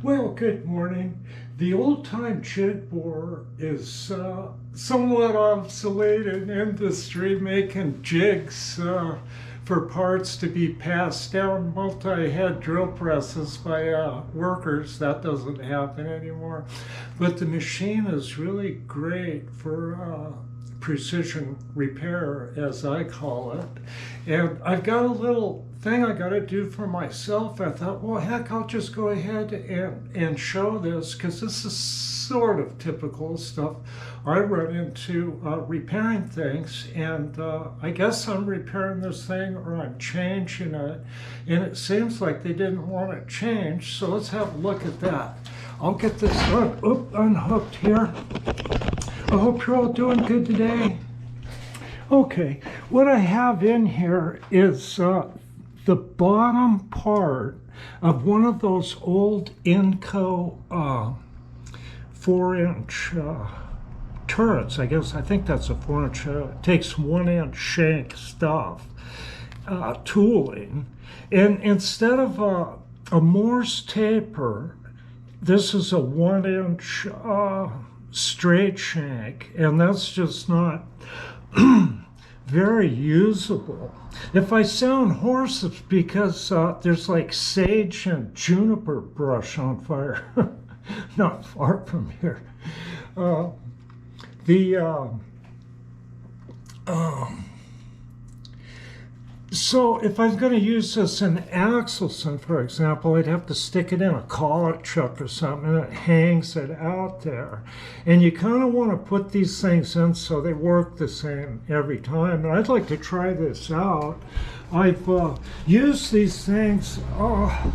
Well, good morning. The old-time jig bore is somewhat obsolete in industry, making jigs for parts to be passed down multi-head drill presses by workers. That doesn't happen anymore. But the machine is really great for precision repair, as I call it. And I've got a little thing I got to do for myself. I thought, well, heck, I'll just go ahead and show this, because this is sort of typical stuff I run into repairing things. And I guess I'm repairing this thing or I'm changing it, and it seems like they didn't want it changed. So let's have a look at that. I'll get this unhooked here. I hope you're all doing good today. Okay, what I have in here is the bottom part of one of those old Enco 4-inch turrets. I think that's a 4-inch. It takes 1-inch shank stuff, tooling. And instead of a Morse taper, this is a 1-inch straight shank, and that's just not very usable. If I sound hoarse, it's because there's like sage and juniper brush on fire not far from here. So if I'm going to use this in Axelson, for example, I'd have to stick it in a collet chuck or something, and it hangs it out there. And you kind of want to put these things in so they work the same every time. And I'd like to try this out. I've used these things on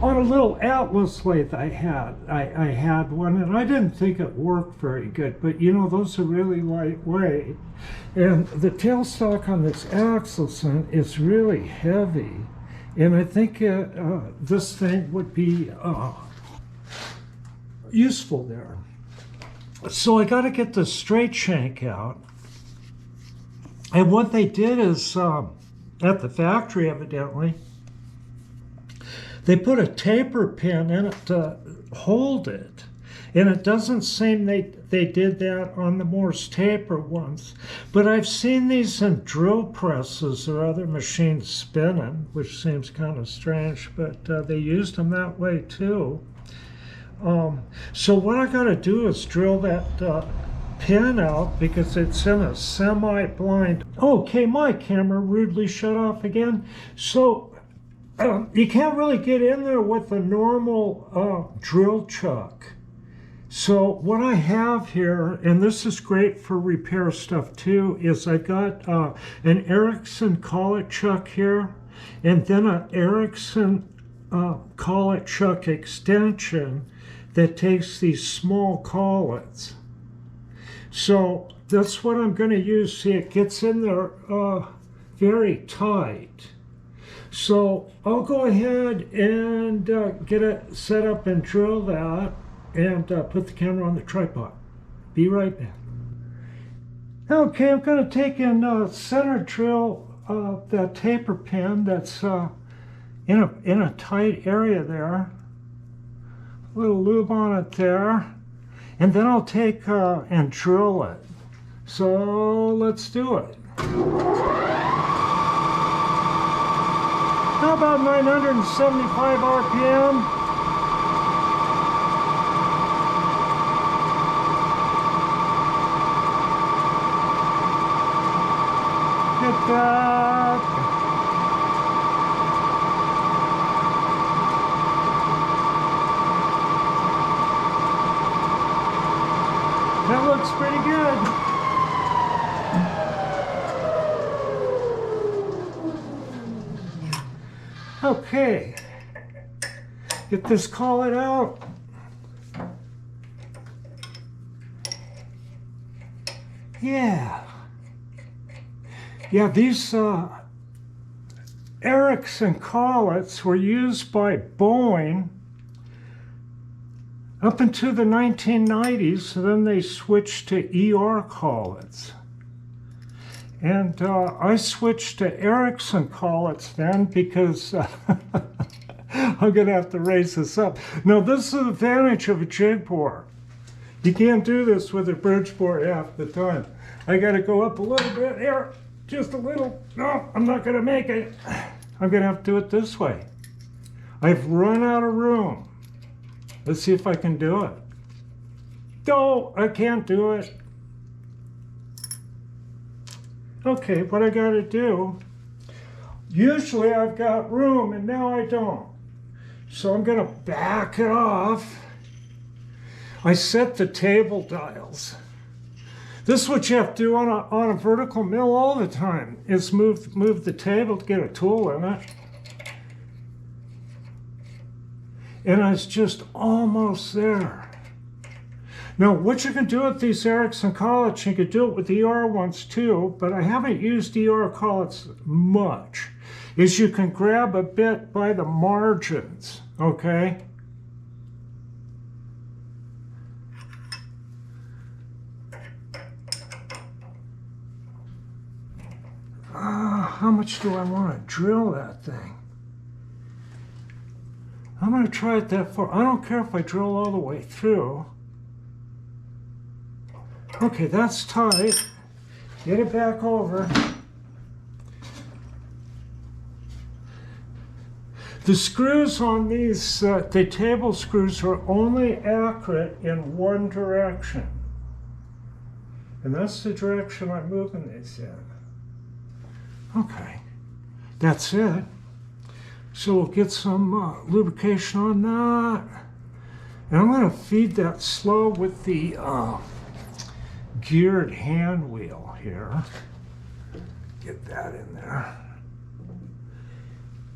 a little Atlas lathe I had. I had one, and I didn't think it worked very good, but you know, those are really lightweight. And the tailstock on this Axelson is really heavy, and I think this thing would be useful there. So I got to get the straight shank out. And what they did is, at the factory evidently, they put a taper pin in it to hold it. And it doesn't seem they did that on the Morse taper ones. But I've seen these in drill presses or other machines spinning, which seems kind of strange, but they used them that way too. So what I got to do is drill that pin out, because it's in a semi-blind. Okay, my camera rudely shut off again. So you can't really get in there with a normal drill chuck. So what I have here, and this is great for repair stuff too, is I've got an Ericsson collet chuck here, and then an Ericsson collet chuck extension that takes these small collets. So that's what I'm going to use. See, it gets in there very tight. So I'll go ahead and get it set up and drill that, and put the camera on the tripod. Be right back. Okay, I'm going to take and center drill that taper pin that's in a tight area there. A little lube on it there, and then I'll take and drill it. So let's do it. How about 975 RPM? Hit that. That looks pretty good. Okay, get this collet out. Yeah, these Ericsson collets were used by Boeing up into the 1990s, so then they switched to ER collets. And I switched to Ericsson collets then because I'm going to have to raise this up. Now, this is the advantage of a jig bore. You can't do this with a bridge bore half the time. I got to go up a little bit here, just a little. No, I'm not going to make it. I'm going to have to do it this way. I've run out of room. Let's see if I can do it. No, I can't do it. Okay, what I got to do, usually I've got room and now I don't. So I'm going to back it off. I set the table dials. This is what you have to do on a vertical mill all the time, is move the table to get a tool in it. And I was just almost there. Now, what you can do with these Axelson collets, you can do it with ER ones too, but I haven't used ER collets much, is you can grab a bit by the margins, okay? How much do I want to drill that thing? I'm going to try it that far. I don't care if I drill all the way through. Okay, that's tight. Get it back over. The screws on these, the table screws, are only accurate in one direction. And that's the direction I'm moving these in. Okay, that's it. So we'll get some lubrication on that. And I'm going to feed that slow with the geared hand wheel here. Get that in there.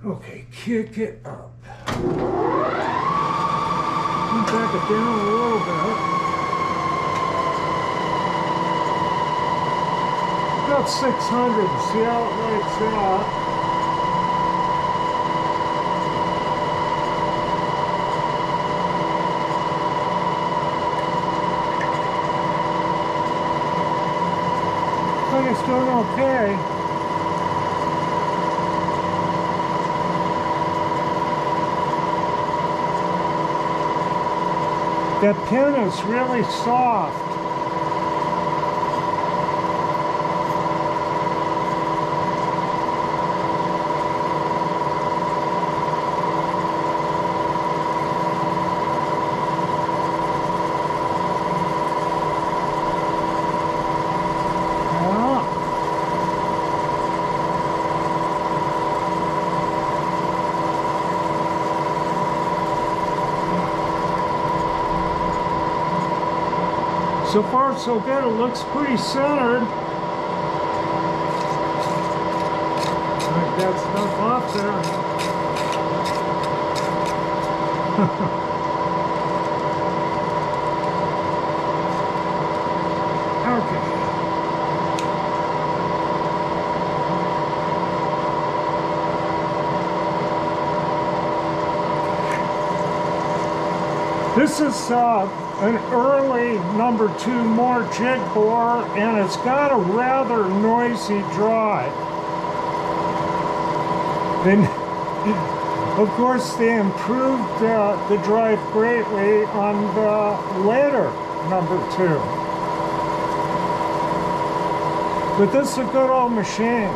Okay, kick it up. Back it down a little bit. About 600, see how it lights out. I think it's doing okay. That pin is really soft. So far, so good. It looks pretty centered. I've got stuff off there. Okay. This is an early #2 more jig bore, and it's got a rather noisy drive. And of course they improved the drive greatly on the later #2. But this is a good old machine.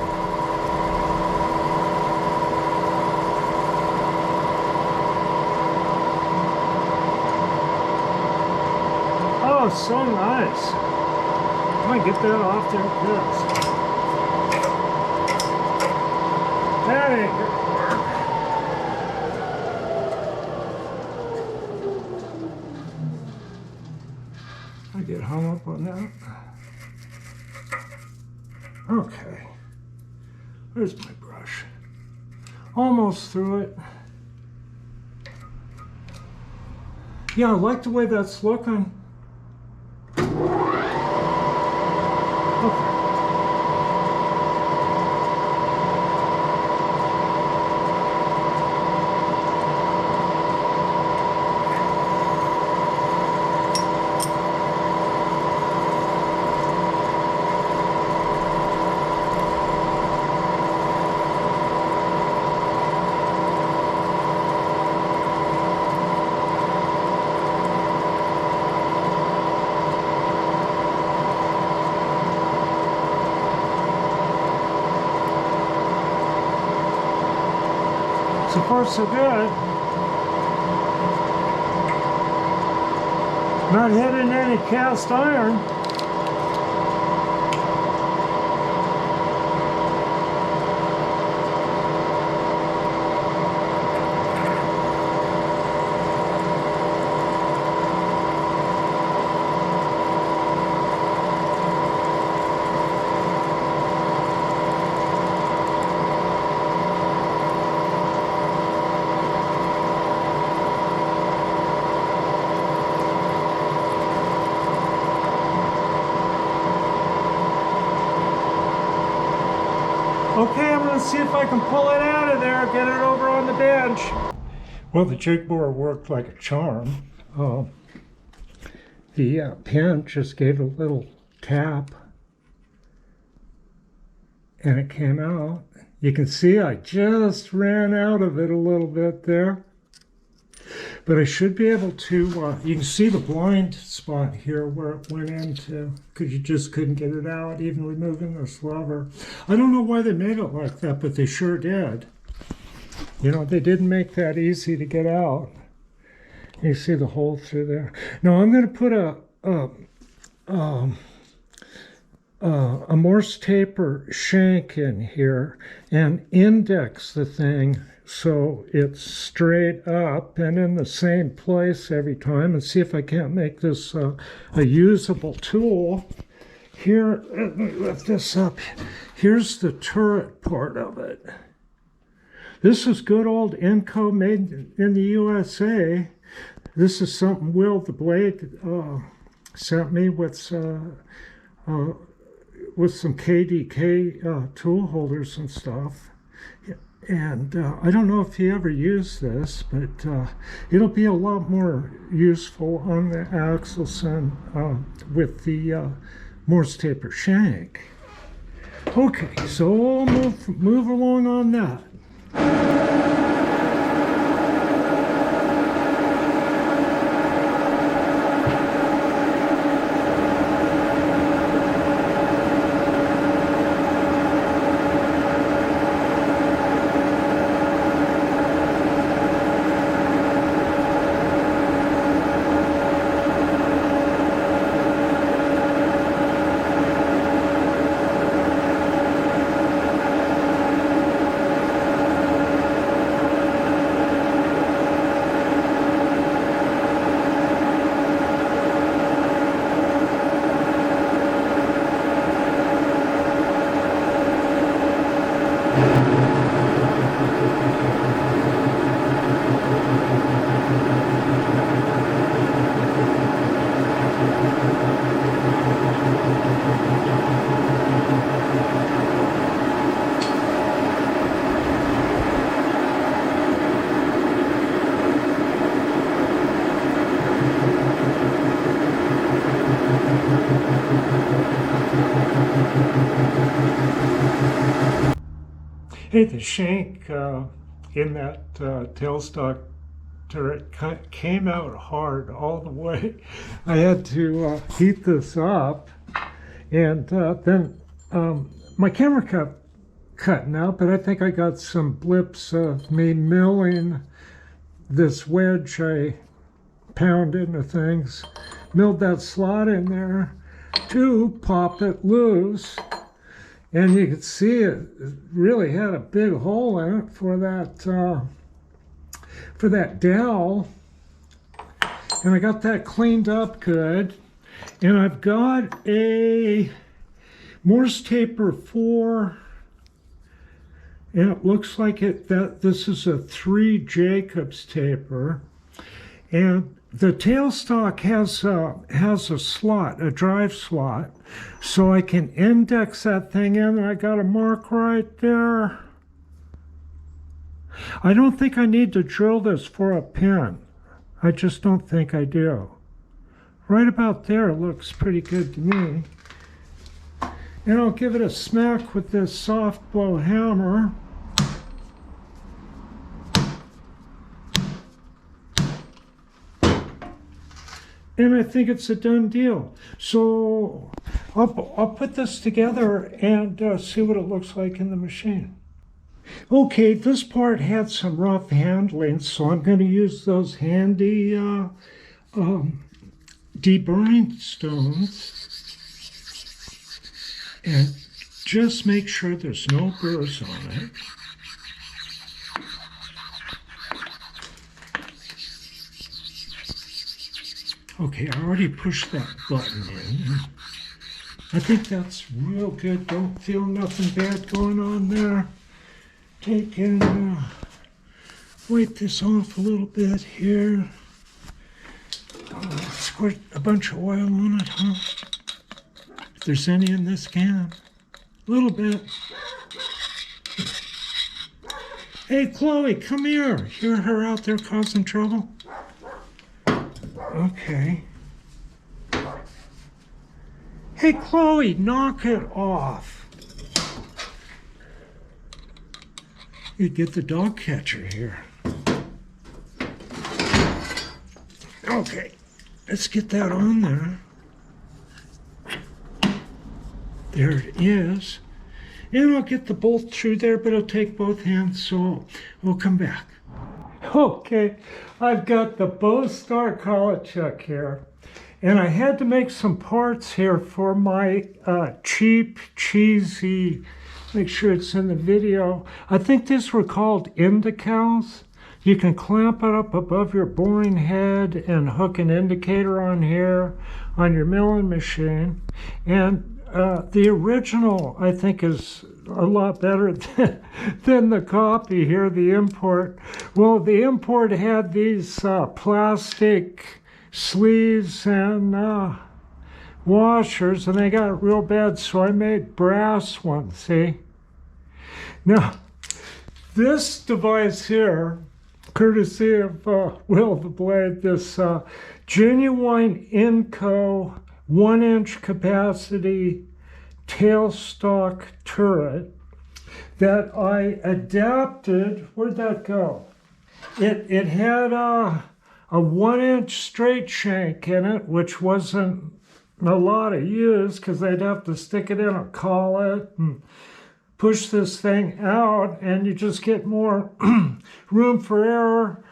Oh, so nice. I might get that off there first. That ain't gonna work. I get hung up on that. Okay. Where's my brush? Almost through it. Yeah, I like the way that's looking. So far so good. Not hitting any cast iron. Okay, I'm going to see if I can pull it out of there, get it over on the bench. Well, the jig bore worked like a charm. The pin just gave a little tap and it came out. You can see I just ran out of it a little bit there. But I should be able to, you can see the blind spot here where it went into, because you just couldn't get it out, even removing this lever. I don't know why they made it like that, but they sure did. You know, they didn't make that easy to get out. You see the hole through there. Now I'm going to put a Morse taper shank in here and index the thing so it's straight up and in the same place every time, and see if I can't make this a usable tool. Here, let me lift this up. Here's the turret part of it. This is good old Enco, made in the USA. This is something Will the Blade sent me with some KDK tool holders and stuff. And I don't know if he ever used this, but it'll be a lot more useful on the Axelson with the Morse taper shank. Okay, so we'll move along on that. Hey, the shank in that tailstock turret came out hard all the way. I had to heat this up, and then my camera kept cutting out, but I think I got some blips of me milling this wedge I pounded into things, milled that slot in there to pop it loose. And you could see it really had a big hole in it for that dowel. And I got that cleaned up good. And I've got a Morse taper 4. And it looks like this is a 3 Jacobs taper. And the tailstock has a slot, a drive slot, so I can index that thing in, and I got a mark right there. I don't think I need to drill this for a pin. I just don't think I do. Right about there looks pretty good to me. And I'll give it a smack with this soft blow hammer. And I think it's a done deal. So I'll put this together and see what it looks like in the machine. Okay, this part had some rough handling, so I'm going to use those handy deburring stones and just make sure there's no burrs on it. Okay, I already pushed that button in. I think that's real good. Don't feel nothing bad going on there. Take and wipe this off a little bit here. Squirt a bunch of oil on it, huh? If there's any in this can. A little bit. Hey, Chloe, come here. Hear her out there causing trouble? Okay. Hey, Chloe, knock it off. You get the dog catcher here. Okay, let's get that on there. There it is. And I'll get the bolt through there, but it'll take both hands, so we'll come back. Okay, I've got the Bow-Star collet chuck here. And I had to make some parts here for my cheap, cheesy, make sure it's in the video. I think these were called indicals. You can clamp it up above your boring head and hook an indicator on here on your milling machine. And the original, I think, is a lot better than the copy here, the import. Well, the import had these plastic sleeves and washers, and they got real bad, so I made brass ones, see? Now, this device here, courtesy of Will the Blade, this genuine Enco 1-inch capacity tailstock turret that I adapted. Where'd that go? It had a 1-inch straight shank in it, which wasn't a lot of use because they'd have to stick it in a collet and push this thing out, and you just get more room for error.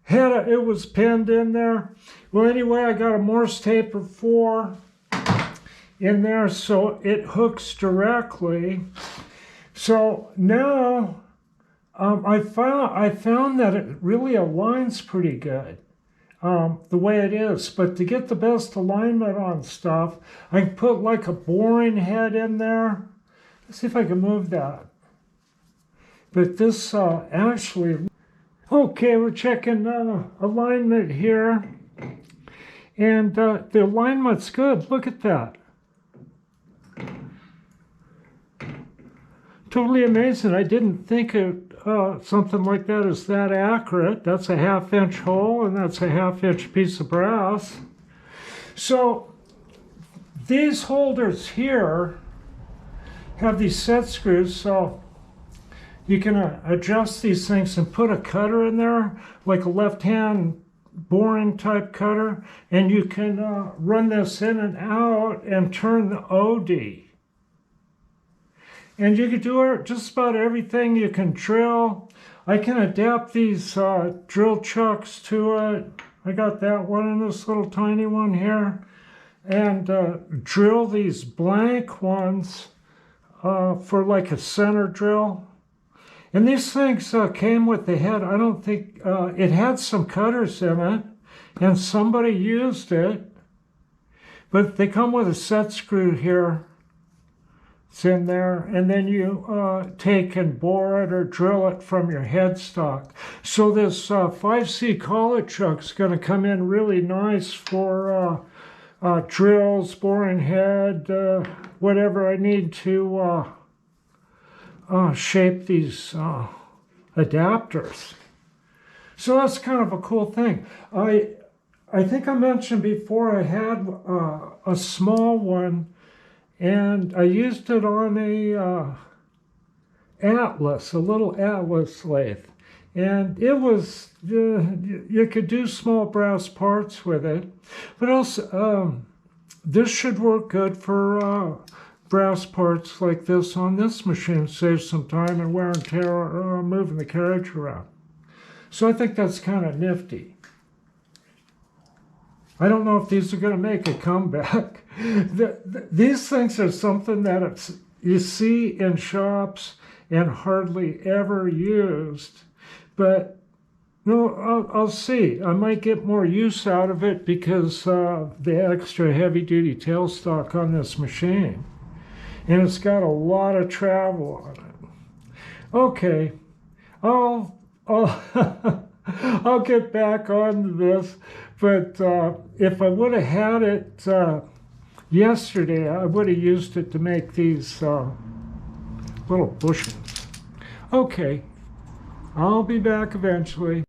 It was pinned in there. Well, anyway, I got a Morse taper 4 in there, so it hooks directly. So now I found that it really aligns pretty good. The way it is, but to get the best alignment on stuff, I can put like a boring head in there. Let's see if I can move that. But this actually, okay, we're checking alignment here, and the alignment's good. Look at that. Totally amazing. I didn't think something like that is that accurate. That's a 1/2-inch hole, and that's a 1/2-inch piece of brass. So these holders here have these set screws, so you can adjust these things and put a cutter in there, like a left-hand boring type cutter, and you can run this in and out and turn the OD. And you can do just about everything. You can drill. I can adapt these drill chucks to it. I got that one and this little tiny one here. And drill these blank ones for like a center drill. And these things came with the head. I don't think, it had some cutters in it, and somebody used it. But they come with a set screw here. It's in there, and then you take and bore it or drill it from your headstock. So this 5C collet chuck's going to come in really nice for drills, boring head, whatever I need to shape these adapters. So that's kind of a cool thing. I think I mentioned before I had a small one, and I used it on a Atlas, a little Atlas lathe. And it was, you could do small brass parts with it. But also, this should work good for brass parts like this on this machine saves some time and wear and tear moving the carriage around. So I think that's kind of nifty. I don't know if these are going to make a comeback. These things are something that you see in shops and hardly ever used. But no, I'll see. I might get more use out of it because the extra heavy-duty tailstock on this machine. And it's got a lot of travel on it. Okay, I'll I'll get back onto this. But if I would have had it yesterday, I would have used it to make these little bushings. Okay, I'll be back eventually.